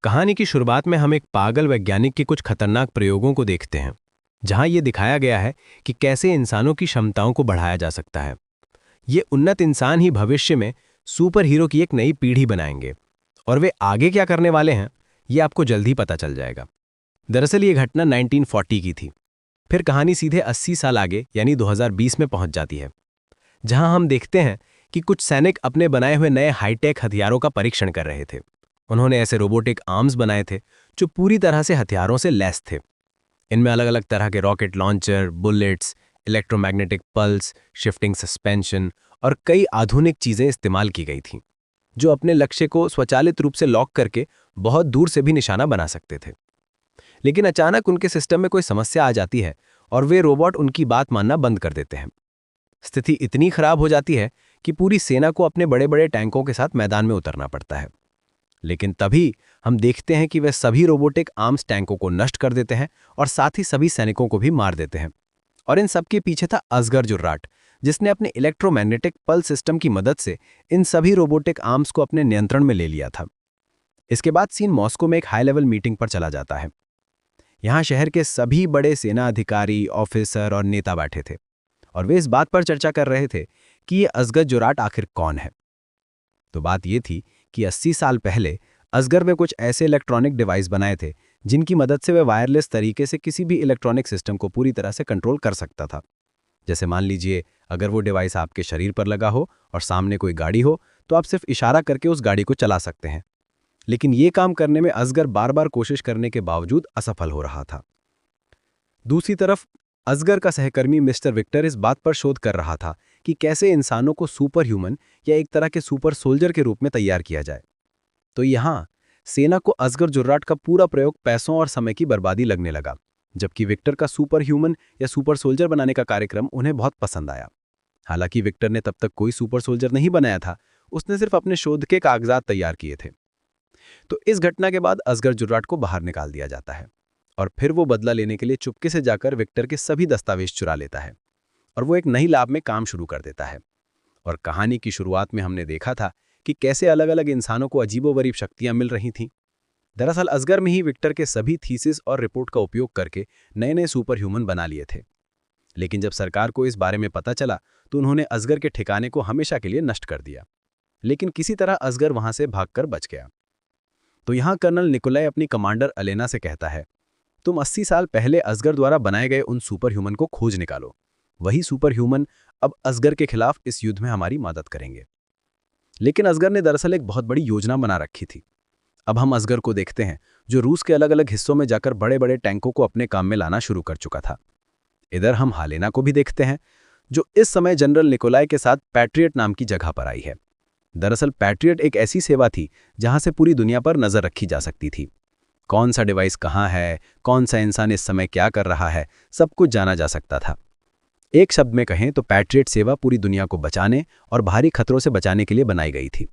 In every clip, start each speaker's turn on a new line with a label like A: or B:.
A: कहानी की शुरुआत में हम एक पागल वैज्ञानिक के कुछ खतरनाक प्रयोगों को देखते हैं, जहां ये दिखाया गया है कि कैसे इंसानों की क्षमताओं को बढ़ाया जा सकता है। ये उन्नत इंसान ही भविष्य में सुपर हीरो की एक नई पीढ़ी बनाएंगे, और वे आगे क्या करने वाले हैं, ये आपको जल्द ही पता चल जाएगा। दरअसल ये घटना 1940 की थी। फिर कहानी सीधे 80 साल आगे यानी 2020 में पहुंच जाती है, जहां हम देखते हैं कि कुछ सैनिक अपने बनाए हुए नए हाईटेक हथियारों का परीक्षण कर रहे थे। उन्होंने ऐसे रोबोटिक आर्म्स बनाए थे जो पूरी तरह से हथियारों से लैस थे। इनमें अलग अलग तरह के rocket launcher, bullets, electromagnetic pulse, shifting suspension और कई आधुनिक चीजें इस्तेमाल की गई थीं, जो अपने लक्ष्य को स्वचालित रूप से लॉक करके बहुत दूर से भी निशाना बना सकते थे। लेकिन अचानक उनके सिस्टम में कोई समस्या आ जाती है और वे रोबोट उनकी बात मानना बंद कर देते हैं। स्थिति इतनी खराब हो जाती है कि पूरी सेना को अपने बड़े बड़े टैंकों के साथ मैदान में उतरना पड़ता है। लेकिन तभी हम देखते हैं कि वे सभी रोबोटिक आर्म्स टैंकों को नष्ट कर देते हैं और साथ ही सभी सैनिकों को भी मार देते हैं। और इन सबके पीछे था असगर जुर्राट, जिसने अपने इलेक्ट्रोमैग्नेटिक पल्स सिस्टम की मदद से इन सभी रोबोटिक आर्म्स को अपने नियंत्रण में ले लिया था। इसके बाद सीन मॉस्को में एक हाई लेवल मीटिंग पर चला जाता है। यहाँ शहर के सभी बड़े सेना अधिकारी, ऑफिसर और नेता बैठे थे, और वे इस बात पर चर्चा कर रहे थे कि ये असगर जुर्राट आखिर कौन है। तो बात ये थी कि 80 साल पहले असगर ने कुछ ऐसे इलेक्ट्रॉनिक डिवाइस बनाए थे जिनकी मदद से वे वायरलेस तरीके से किसी भी इलेक्ट्रॉनिक सिस्टम को पूरी तरह से कंट्रोल कर सकता था। जैसे मान लीजिए, अगर वो डिवाइस आपके शरीर पर लगा हो और सामने कोई गाड़ी हो, तो आप सिर्फ इशारा करके उस गाड़ी को चला सकते हैं। लेकिन ये काम करने में असगर बार बार कोशिश करने के बावजूद असफल हो रहा था। दूसरी तरफ असगर का सहकर्मी मिस्टर विक्टर इस बात पर शोध कर रहा था कि कैसे इंसानों को सुपर ह्यूमन या एक तरह के सुपर सोल्जर के रूप में तैयार किया जाए। तो यहाँ सेना को असगर जुर्राट का पूरा प्रयोग पैसों और समय की बर्बादी लगने लगा, जबकि विक्टर का सुपर ह्यूमन या सुपर सोल्जर बनाने का कार्यक्रम उन्हें बहुत पसंद आया। हालांकि विक्टर ने तब तक कोई सुपर सोल्जर नहीं बनाया था, उसने सिर्फ अपने शोध के कागजात तैयार किए थे। तो इस घटना के बाद असगर जुर्राट को बाहर निकाल दिया जाता है, और फिर वो बदला लेने के लिए चुपके से जाकर विक्टर के सभी दस्तावेज चुरा लेता है, और वो एक नई लैब में काम शुरू कर देता है। और कहानी की शुरुआत में हमने देखा था कि कैसे अलग अलग इंसानों को अजीबोगरीब शक्तियां मिल रही थीं। दरअसल असगर में ही विक्टर के सभी थीसिस और रिपोर्ट का उपयोग करके नए नए सुपर ह्यूमन बना लिए थे। लेकिन जब सरकार को इस बारे में पता चला तो उन्होंने असगर के ठिकाने को हमेशा के लिए नष्ट कर दिया। लेकिन किसी तरह असगर वहां से भागकर बच गया। तो यहाँ कर्नल निकोलाई अपनी कमांडर अलेना से कहता है, तुम 80 साल पहले असगर द्वारा बनाए गए उन सुपर ह्यूमन को खोज निकालो। वही सुपर ह्यूमन अब असगर के खिलाफ इस युद्ध में हमारी मदद करेंगे। लेकिन असगर ने दरअसल एक बहुत बड़ी योजना बना रखी थी। अब हम असगर को देखते हैं, जो रूस के अलग अलग हिस्सों में जाकर बड़े बड़े टैंकों को अपने काम में लाना शुरू कर चुका था। इधर हम हालेना को भी देखते हैं, जो इस समय जनरल निकोलाई के साथ पैट्रियट नाम की जगह पर आई है। दरअसल पैट्रियट एक ऐसी सेवा थी जहां से पूरी दुनिया पर नजर रखी जा सकती थी। कौन सा डिवाइस कहाँ है, कौन सा इंसान इस समय क्या कर रहा है, सब कुछ जाना जा सकता था। एक शब्द में कहें तो पैट्रियट सेवा पूरी दुनिया को बचाने और भारी खतरों से बचाने के लिए बनाई गई थी।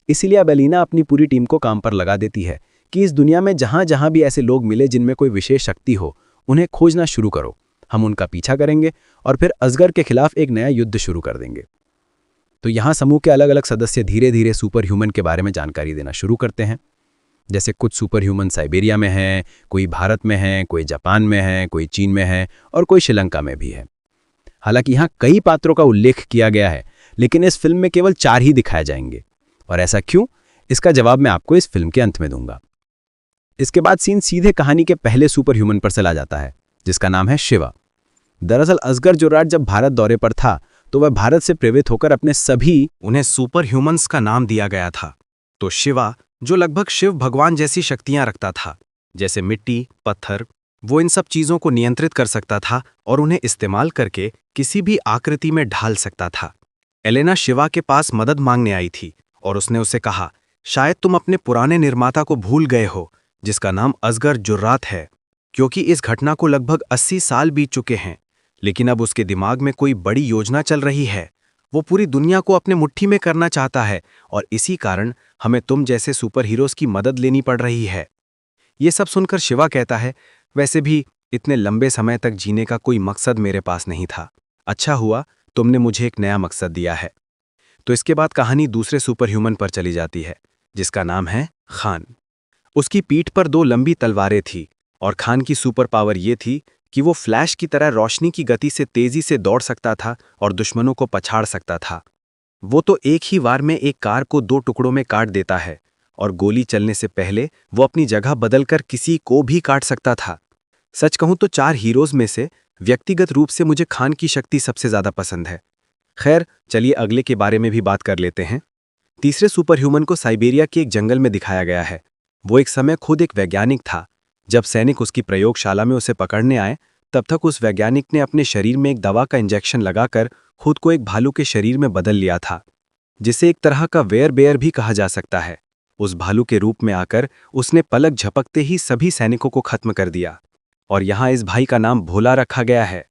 A: इसीलिए अब एलिना अपनी पूरी टीम को काम पर लगा देती है कि इस दुनिया में जहां जहां भी ऐसे लोग मिले जिनमें कोई विशेष शक्ति हो, उन्हें खोजना शुरू करो। हम उनका पीछा करेंगे और फिर असगर के खिलाफ एक नया युद्ध शुरू कर देंगे। तो यहाँ समूह के अलग अलग सदस्य धीरे धीरे सुपर ह्यूमन के बारे में जानकारी देना शुरू करते हैं। जैसे कुछ सुपर ह्यूमन साइबेरिया में हैं, कोई भारत में हैं, कोई जापान में हैं, कोई चीन में है और कोई श्रीलंका में भी है। हालांकि यहाँ कई पात्रों का उल्लेख किया गया है, लेकिन इस फिल्म में केवल 4 ही दिखाए जाएंगे। और ऐसा क्यों, इसका जवाब मैं आपको इस फिल्म के अंत में दूंगा। इसके बाद सीन सीधे कहानी के पहले सुपर ह्यूमन पर चला जाता है, जिसका नाम है शिवा। दरअसल असगर जुर्राट जब भारत दौरे पर था तो वह भारत से प्रेरित होकर अपने सभी उन्हें सुपर ह्यूमंस का नाम दिया गया था। तो शिवा, जो लगभग शिव भगवान जैसी शक्तियां रखता था, जैसे मिट्टी, पत्थर, वो इन सब चीजों को नियंत्रित कर सकता था और उन्हें इस्तेमाल करके किसी भी आकृति में ढाल सकता था। एलेना शिवा के पास मदद मांगने आई थी और उसने उसे कहा, शायद तुम अपने पुराने निर्माता को भूल गए हो, जिसका नाम असगर जुर्रात है, क्योंकि इस घटना को लगभग 80 साल बीत चुके हैं। लेकिन अब उसके दिमाग में कोई बड़ी योजना चल रही है। वो पूरी दुनिया को अपने मुट्ठी में करना चाहता है और इसी कारण हमें तुम जैसे सुपर हीरोज की मदद लेनी पड़ रही है। ये सब सुनकर शिवा कहता है, वैसे भी इतने लंबे समय तक जीने का कोई मकसद मेरे पास नहीं था। अच्छा हुआ तुमने मुझे एक नया मकसद दिया है। तो इसके बाद कहानी दूसरे सुपर ह्यूमन पर चली जाती है, जिसका नाम है खान।
B: उसकी पीठ पर 2 लंबी तलवारें थी और खान की सुपर पावर ये थी कि वो फ्लैश की तरह रोशनी की गति से तेजी से दौड़ सकता था और दुश्मनों को पछाड़ सकता था। वो तो एक ही वार में एक कार को 2 टुकड़ों में काट देता है और गोली चलने से पहले वो अपनी जगह बदलकर किसी को भी काट सकता था। सच कहूं तो 4 हीरोज में से व्यक्तिगत रूप से मुझे खान की शक्ति सबसे ज्यादा पसंद है। खैर, चलिए अगले के बारे में भी बात कर लेते हैं। तीसरे सुपर ह्यूमन को साइबेरिया के एक जंगल में दिखाया गया है। वो एक समय खुद एक वैज्ञानिक था। जब सैनिक उसकी प्रयोगशाला में उसे पकड़ने आए, तब तक उस वैज्ञानिक ने अपने शरीर में एक दवा का इंजेक्शन लगाकर खुद को एक भालू के शरीर में बदल लिया था, जिसे एक तरह का वेयर बेयर भी कहा जा सकता है। उस भालू के रूप में आकर उसने पलक झपकते ही सभी सैनिकों को खत्म कर दिया और यहां इस भाई का नाम भोला रखा गया है।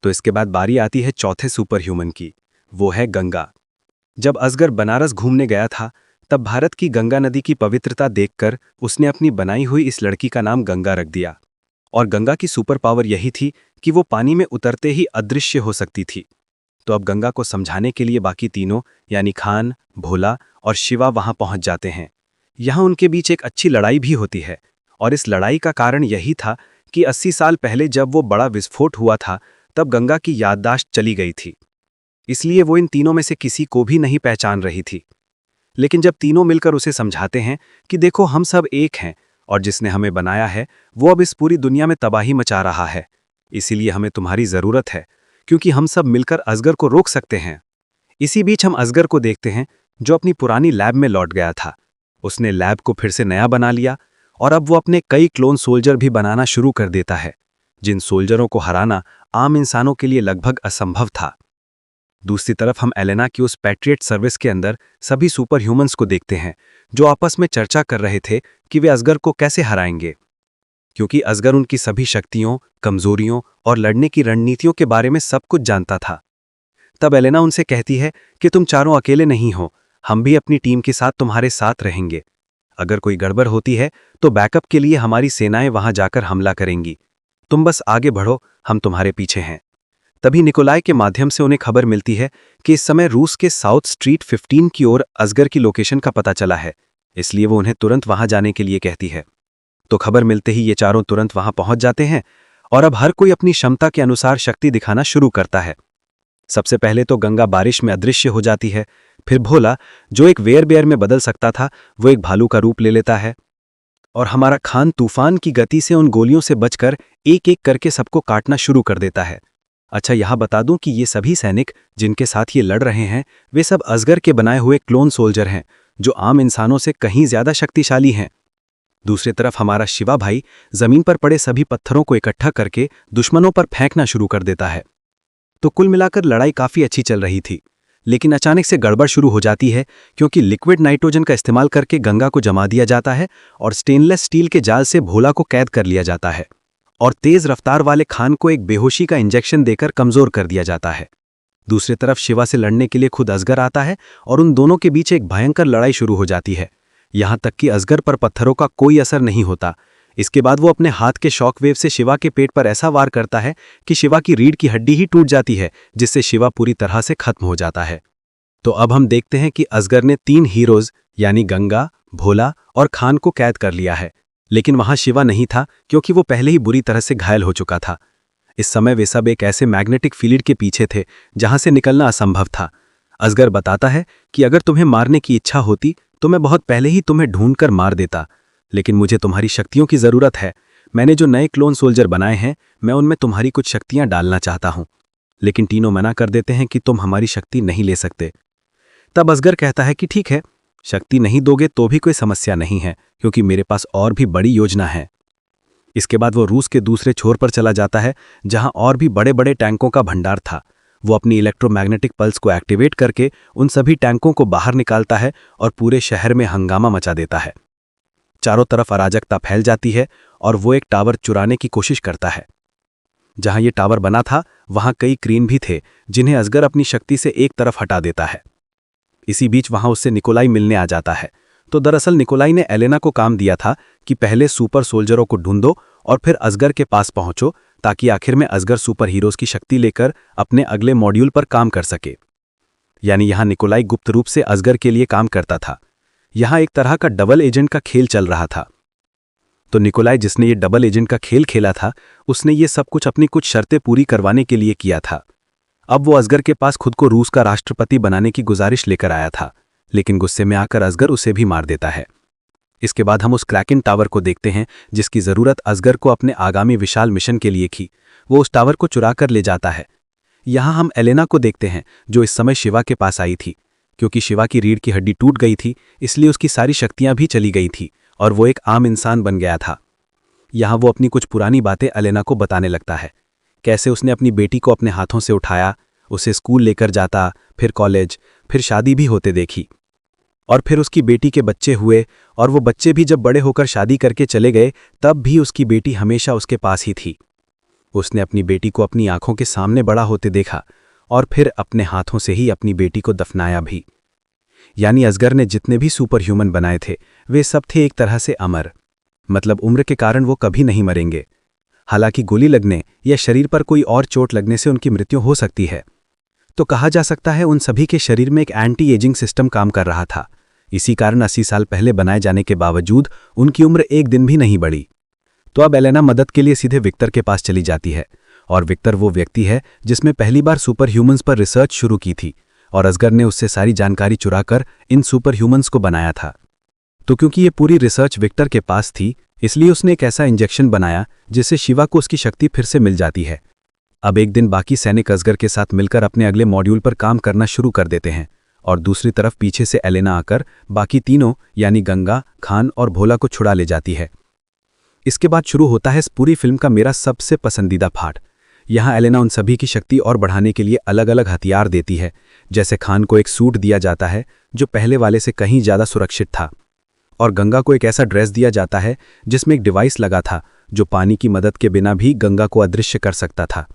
B: तो इसके बाद बारी आती है चौथे सुपर ह्यूमन की, वो है गंगा। जब असगर बनारस घूमने गया था, तब भारत की गंगा नदी की पवित्रता देखकर उसने अपनी बनाई हुई इस लड़की का नाम गंगा रख दिया। और गंगा की सुपर पावर यही थी कि वो पानी में उतरते ही अदृश्य हो सकती थी। तो अब गंगा को समझाने के लिए बाकी तीनों यानी खान, भोला और शिवा वहां पहुंच जाते हैं। यहां उनके बीच एक अच्छी लड़ाई भी होती है और इस लड़ाई का कारण यही था कि 80 साल पहले जब वो बड़ा विस्फोट हुआ था, तब गंगा की याददाश्त चली गई थी। इसलिए वो इन तीनों में से किसी को भी नहीं पहचान रही थी। लेकिन जब तीनों मिलकर उसे समझाते हैं कि देखो, हम सब एक हैं और जिसने हमें बनाया है वो अब इस पूरी दुनिया में तबाही मचा रहा है, इसीलिए हमें तुम्हारी जरूरत है, क्योंकि हम सब मिलकर असगर को रोक सकते हैं। इसी बीच हम असगर को देखते हैं, जो अपनी पुरानी लैब में लौट गया था। उसने लैब को फिर से नया बना लिया और अब वो अपने कई क्लोन सोल्जर भी बनाना शुरू कर देता है, जिन सोल्जरों को हराना आम इंसानों के लिए लगभग असंभव था। दूसरी तरफ हम एलेना की उस पैट्रियट सर्विस के अंदर सभी सुपर ह्यूमंस को देखते हैं, जो आपस में चर्चा कर रहे थे कि वे असगर को कैसे हराएंगे, क्योंकि असगर उनकी सभी शक्तियों, कमजोरियों और लड़ने की रणनीतियों के बारे में सब कुछ जानता था। तब एलेना उनसे कहती है कि तुम चारों अकेले नहीं हो, हम भी अपनी टीम के साथ तुम्हारे साथ रहेंगे। अगर कोई गड़बड़ होती है तो बैकअप के लिए हमारी सेनाएं वहां जाकर हमला करेंगी। तुम बस आगे बढ़ो, हम तुम्हारे पीछे हैं। तभी निकोलाई के माध्यम से उन्हें खबर मिलती है कि इस समय रूस के साउथ स्ट्रीट 15 की ओर असगर की लोकेशन का पता चला है, इसलिए वो उन्हें तुरंत वहां जाने के लिए कहती है। तो खबर मिलते ही ये चारों तुरंत वहां पहुंच जाते हैं और अब हर कोई अपनी क्षमता के अनुसार शक्ति दिखाना शुरू करता है। सबसे पहले तो गंगा बारिश में अदृश्य हो जाती है, फिर भोला, जो एक वेयर बेयर में बदल सकता था, वो एक भालू का रूप ले लेता है और हमारा खान तूफान की गति से उन गोलियों से बचकर एक एक करके सबको काटना शुरू कर देता है। अच्छा, यहां बता दूं कि ये सभी सैनिक जिनके साथ ये लड़ रहे हैं, वे सब असगर के बनाए हुए क्लोन सोल्जर हैं, जो आम इंसानों से कहीं ज्यादा शक्तिशाली हैं। दूसरी तरफ हमारा शिवा भाई जमीन पर पड़े सभी पत्थरों को इकट्ठा करके दुश्मनों पर फेंकना शुरू कर देता है। तो कुल मिलाकर लड़ाई काफी अच्छी चल रही थी, लेकिन अचानक से गड़बड़ शुरू हो जाती है, क्योंकि लिक्विड नाइट्रोजन का इस्तेमाल करके गंगा को जमा दिया जाता है और स्टेनलेस स्टील के जाल से भोला को कैद कर लिया जाता है और तेज रफ्तार वाले खान को एक बेहोशी का इंजेक्शन देकर कमजोर कर दिया जाता है। दूसरी तरफ शिवा से लड़ने के लिए खुद असगर आता है और उन दोनों के बीच एक भयंकर लड़ाई शुरू हो जाती है, यहां तक कि असगर पर पत्थरों का कोई असर नहीं होता। इसके बाद वो अपने हाथ के शॉकवेव से शिवा के पेट पर ऐसा वार करता है कि शिवा की रीढ़ की हड्डी ही टूट जाती है, जिससे शिवा पूरी तरह से खत्म हो जाता है। तो अब हम देखते हैं कि असगर ने 3 हीरोज यानी गंगा, भोला और खान को कैद कर लिया है, लेकिन वहां शिवा नहीं था, क्योंकि वो पहले ही बुरी तरह से घायल हो चुका था। इस समय वे सब एक ऐसे मैग्नेटिक फील्ड के पीछे थे जहां से निकलना असंभव था। असगर बताता है कि अगर तुम्हें मारने की इच्छा होती तो मैं बहुत पहले ही तुम्हें ढूंढकर मार देता, लेकिन मुझे तुम्हारी शक्तियों की जरूरत है। मैंने जो नए क्लोन सोल्जर बनाए हैं, मैं उनमें तुम्हारी कुछ शक्तियां डालना चाहता हूं, लेकिन तीनों मना कर देते हैं कि तुम हमारी शक्ति नहीं ले सकते। तब असगर कहता है कि ठीक है, शक्ति नहीं दोगे तो भी कोई समस्या नहीं है, क्योंकि मेरे पास और भी बड़ी योजना है। इसके बाद वो रूस के दूसरे छोर पर चला जाता है, जहां और भी बड़े बड़े टैंकों का भंडार था। वो अपनी इलेक्ट्रोमैग्नेटिक पल्स को एक्टिवेट करके उन सभी टैंकों को बाहर निकालता है और पूरे शहर में हंगामा मचा देता है। चारों तरफ अराजकता फैल जाती है और वो एक टावर चुराने की कोशिश करता है। जहां ये टावर बना था, वहां कई क्रेन भी थे, जिन्हें असगर अपनी शक्ति से एक तरफ हटा देता है। इसी बीच वहां उससे निकोलाई मिलने आ जाता है। तो दरअसल निकोलाई ने एलेना को काम दिया था कि पहले सुपर सोल्जरों को ढूंढो और फिर असगर के पास पहुंचो, ताकि आखिर में असगर सुपर हीरोज की शक्ति लेकर अपने अगले मॉड्यूल पर काम कर सके। यानी यहां निकोलाई गुप्त रूप से असगर के लिए काम करता था। यहां एक तरह का डबल एजेंट का खेल चल रहा था। तो निकोलाई, जिसने ये डबल एजेंट का खेल खेला था, उसने ये सब कुछ अपनी कुछ शर्तें पूरी करवाने के लिए किया था। अब वो असगर के पास खुद को रूस का राष्ट्रपति बनाने की गुजारिश लेकर आया था, लेकिन गुस्से में आकर असगर उसे भी मार देता है। इसके बाद हम उस क्रैकन टावर को देखते हैं जिसकी जरूरत असगर को अपने आगामी विशाल मिशन के लिए थी। वो उस टावर को चुरा कर ले जाता है। यहाँ हम एलेना को देखते हैं, जो इस समय शिवा के पास आई थी। क्योंकि शिवा की रीढ़ की हड्डी टूट गई थी, इसलिए उसकी सारी शक्तियां भी चली गई थी और वो एक आम इंसान बन गया था। यहाँ वो अपनी कुछ पुरानी बातें एलेना को बताने लगता है, कैसे उसने अपनी बेटी को अपने हाथों से उठाया, उसे स्कूल लेकर जाता, फिर कॉलेज, फिर शादी भी होते देखी, और फिर उसकी बेटी के बच्चे हुए, और वो बच्चे भी जब बड़े होकर शादी करके चले गए तब भी उसकी बेटी हमेशा उसके पास ही थी। उसने अपनी बेटी को अपनी आंखों के सामने बड़ा होते देखा और फिर अपने हाथों से ही अपनी बेटी को दफनाया भी। यानी असगर ने जितने भी सुपर ह्यूमन बनाए थे वे सब थे एक तरह से अमर, मतलब उम्र के कारण वो कभी नहीं मरेंगे। हालांकि गोली लगने या शरीर पर कोई और चोट लगने से उनकी मृत्यु हो सकती है। तो कहा जा सकता है उन सभी के शरीर में एक एंटी एजिंग सिस्टम काम कर रहा था। इसी कारण 80 साल पहले बनाए जाने के बावजूद उनकी उम्र एक दिन भी नहीं बढ़ी। तो अब एलेना मदद के लिए सीधे विक्टर के पास चली जाती है, और विक्टर वो व्यक्ति है जिसमें पहली बार सुपर ह्यूमंस पर रिसर्च शुरू की थी, और असगर ने उससे सारी जानकारी चुराकर इन सुपर ह्यूमंस को बनाया था। तो क्योंकि ये पूरी रिसर्च विक्टर के पास थी, इसलिए उसने एक ऐसा इंजेक्शन बनाया जिससे शिवा को उसकी शक्ति फिर से मिल जाती है। अब एक दिन बाकी सैनिक असगर के साथ मिलकर अपने अगले मॉड्यूल पर काम करना शुरू कर देते हैं, और दूसरी तरफ पीछे से एलेना आकर बाकी तीनों यानी गंगा, खान और भोला को छुड़ा ले जाती है। इसके बाद शुरू होता है इस पूरी फिल्म का मेरा सबसे पसंदीदा पार्ट। यहाँ एलेना उन सभी की शक्ति और बढ़ाने के लिए अलग अलग हथियार देती है। जैसे खान को एक सूट दिया जाता है जो पहले वाले से कहीं ज़्यादा सुरक्षित था, और गंगा को एक ऐसा ड्रेस दिया जाता है जिसमें एक डिवाइस लगा था जो पानी की मदद के बिना भी गंगा को अदृश्य कर सकता था।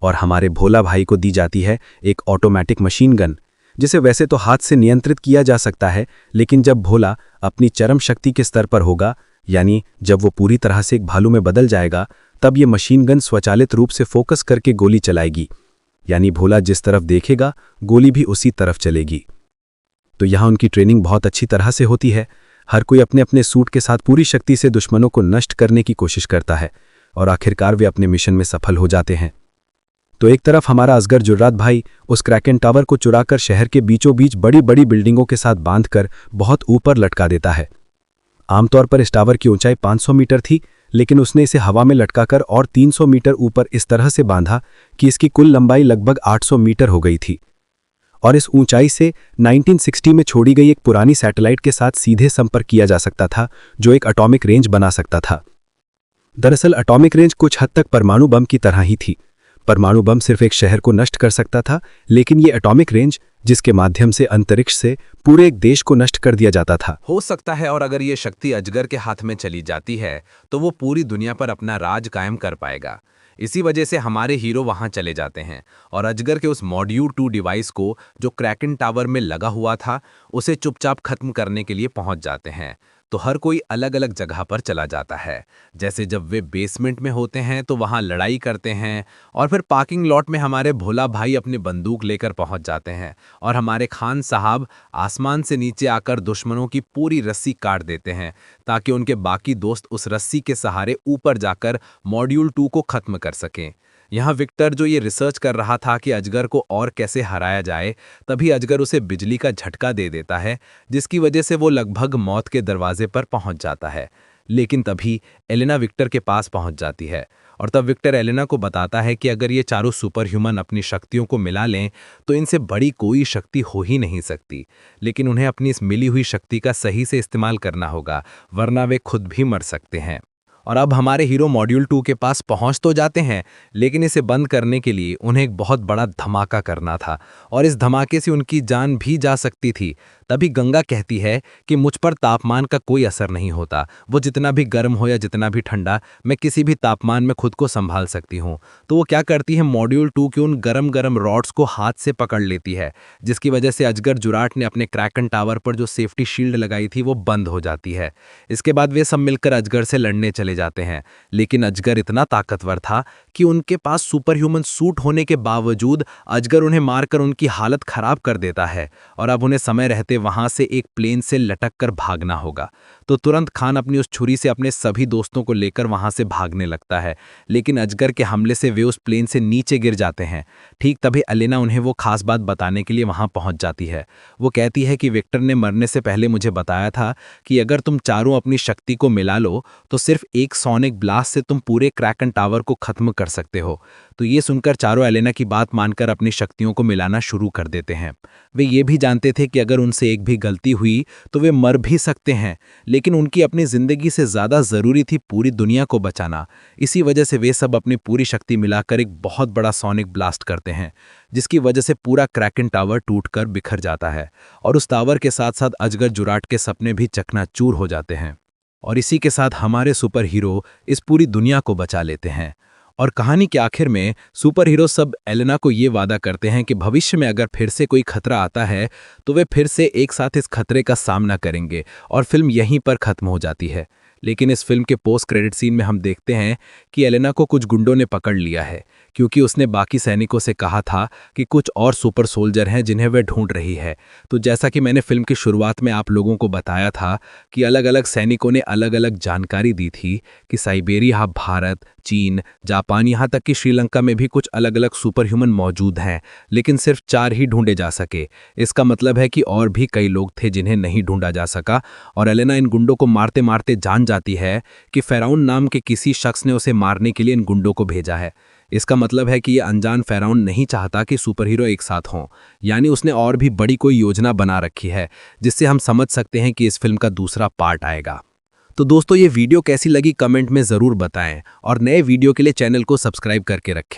B: और हमारे भोला भाई को दी जाती है एक ऑटोमेटिक मशीन गन, जिसे वैसे तो हाथ से नियंत्रित किया जा सकता है, लेकिन जब भोला अपनी चरम शक्ति के स्तर पर होगा, यानी जब वो पूरी तरह से एक भालू में बदल जाएगा, तब ये मशीन गन स्वचालित रूप से फोकस करके गोली चलाएगी। यानी भोला जिस तरफ देखेगा गोली भी उसी तरफ चलेगी। तो यहाँ उनकी ट्रेनिंग बहुत अच्छी तरह से होती है। हर कोई अपने अपने सूट के साथ पूरी शक्ति से दुश्मनों को नष्ट करने की कोशिश करता है, और आखिरकार वे अपने मिशन में सफल हो जाते हैं। तो एक तरफ हमारा असगर जुर्रात भाई उस क्रैकन टावर को चुराकर शहर के बीचों बीच बड़ी बड़ी बिल्डिंगों के साथ बांधकर बहुत ऊपर लटका देता है। आमतौर पर इस टावर की ऊंचाई 500 मीटर थी, लेकिन उसने इसे हवा में लटकाकर और 300 मीटर ऊपर इस तरह से बांधा कि इसकी कुल लंबाई लगभग 800 मीटर हो गई थी। और इस ऊंचाई से 1960 में छोड़ी गई एक पुरानी सैटेलाइट के साथ सीधे संपर्क किया जा सकता था, जो एक एटॉमिक रेंज बना सकता था। दरअसल एटॉमिक रेंज कुछ हद तक परमाणु बम की तरह ही थी। परमाणु बम सिर्फ एक शहर को नष्ट कर सकता था, लेकिन ये एटॉमिक रेंज, जिसके माध्यम से अंतरिक्ष से पूरे एक देश को नष्ट कर दिया जाता था,
C: हो सकता है। और अगर ये शक्ति अजगर के हाथ में चली जाती है तो वो पूरी दुनिया पर अपना राज कायम कर पाएगा। इसी वजह से हमारे हीरो वहां चले जाते हैं और अजगर के उस मॉड्यूल 2 डिवाइस को जो क्रैकन टावर में लगा हुआ था उसे चुपचाप खत्म करने के लिए पहुंच जाते हैं। तो हर कोई अलग अलग जगह पर चला जाता है। जैसे जब वे बेसमेंट में होते हैं तो वहां लड़ाई करते हैं, और फिर पार्किंग लॉट में हमारे भोला भाई अपनी बंदूक लेकर पहुंच जाते हैं, और हमारे खान साहब आसमान से नीचे आकर दुश्मनों की पूरी रस्सी काट देते हैं ताकि उनके बाकी दोस्त उस रस्सी के सहारे ऊपर जाकर मॉड्यूल 2 को खत्म कर सकें। यहाँ विक्टर जो ये रिसर्च कर रहा था कि अजगर को और कैसे हराया जाए, तभी अजगर उसे बिजली का झटका दे देता है, जिसकी वजह से वो लगभग मौत के दरवाजे पर पहुंच जाता है। लेकिन तभी एलेना विक्टर के पास पहुंच जाती है, और तब विक्टर एलेना को बताता है कि अगर ये चारों सुपर ह्यूमन अपनी शक्तियों को मिला लें तो इनसे बड़ी कोई शक्ति हो ही नहीं सकती। लेकिन उन्हें अपनी इस मिली हुई शक्ति का सही से इस्तेमाल करना होगा, वरना वे खुद भी मर सकते हैं। और अब हमारे हीरो मॉड्यूल 2 के पास पहुंच तो जाते हैं, लेकिन इसे बंद करने के लिए उन्हें एक बहुत बड़ा धमाका करना था, और इस धमाके से उनकी जान भी जा सकती थी। तभी गंगा कहती है कि मुझ पर तापमान का कोई असर नहीं होता, वो जितना भी गर्म हो या जितना भी ठंडा, मैं किसी भी तापमान में खुद को संभाल सकती हूँ। तो वो क्या करती है, मॉड्यूल 2 के उन गरम गरम रॉड्स को हाथ से पकड़ लेती है, जिसकी वजह से अजगर जुराट ने अपने क्रैकन टावर पर जो सेफ्टी शील्ड लगाई थी वो बंद हो जाती है। इसके बाद वे सब मिलकर अजगर से लड़ने चले जाते हैं, लेकिन अजगर इतना ताकतवर था कि उनके पास सुपर ह्यूमन सूट होने के बावजूद अजगर उन्हें मारकर उनकी हालत खराब कर देता है और अब उन्हें समय रहते वहां से एक प्लेन से लटक कर भागना होगा। तो तुरंत खान अपनी उस छुरी से अपने सभी दोस्तों को लेकर वहां से भागने लगता है, लेकिन अजगर के हमले से वे उस प्लेन से नीचे गिर जाते हैं। ठीक तभी एलेना उन्हें वो खास बात बताने के लिए वहां पहुंच जाती है। वो कहती है कि विक्टर ने मरने से पहले मुझे बताया था कि अगर तुम चारों अपनी शक्ति को मिला लो तो सिर्फ एक सोनिक ब्लास्ट से तुम पूरे क्रैकन टावर को खत्म कर सकते हो। तो ये सुनकर चारों एलेना की बात मानकर अपनी शक्तियों को मिलाना शुरू कर देते हैं। वे ये भी जानते थे कि अगर उनसे एक भी गलती हुई तो वे मर भी सकते हैं, लेकिन उनकी अपनी जिंदगी से ज्यादा जरूरी थी पूरी दुनिया को बचाना। इसी वजह से वे सब अपनी पूरी शक्ति मिलाकर एक बहुत बड़ा सोनिक ब्लास्ट करते हैं, जिसकी वजह से पूरा क्रैकन टावर टूटकर बिखर जाता है और उस टावर के साथ साथ अजगर जुराट के सपने भी चकनाचूर हो जाते हैं। और इसी के साथ हमारे सुपर हीरो इस पूरी दुनिया को बचा लेते हैं। और कहानी के आखिर में सुपर हीरो सब एलेना को ये वादा करते हैं कि भविष्य में अगर फिर से कोई खतरा आता है तो वे फिर से एक साथ इस खतरे का सामना करेंगे, और फिल्म यहीं पर खत्म हो जाती है। लेकिन इस फिल्म के पोस्ट क्रेडिट सीन में हम देखते हैं कि एलेना को कुछ गुंडों ने पकड़ लिया है, क्योंकि उसने बाकी सैनिकों से कहा था कि कुछ और सुपर सोल्जर हैं जिन्हें वह ढूंढ रही है। तो जैसा कि मैंने फिल्म की शुरुआत में आप लोगों को बताया था कि अलग अलग सैनिकों ने अलग अलग जानकारी दी थी कि साइबेरिया, भारत, चीन, जापान, यहाँ तक कि श्रीलंका में भी कुछ अलग अलग सुपर ह्यूमन मौजूद हैं, लेकिन सिर्फ 4 ही ढूंढे जा सके। इसका मतलब है कि और भी कई लोग थे जिन्हें नहीं ढूंढा जा सका, और एलेना इन गुंडों को मारते मारते जान जाती है कि फ़िरौन नाम के किसी शख्स ने उसे मारने के लिए इन गुंडों को भेजा है। इसका मतलब है कि ये अनजान फ़िरौन नहीं चाहता कि सुपर हीरो एक साथ हों, यानी उसने और भी बड़ी कोई योजना बना रखी है, जिससे हम समझ सकते हैं कि इस फिल्म का दूसरा पार्ट आएगा। तो दोस्तों, ये वीडियो कैसी लगी कमेंट में ज़रूर बताएं, और नए वीडियो के लिए चैनल को सब्सक्राइब करके रखें।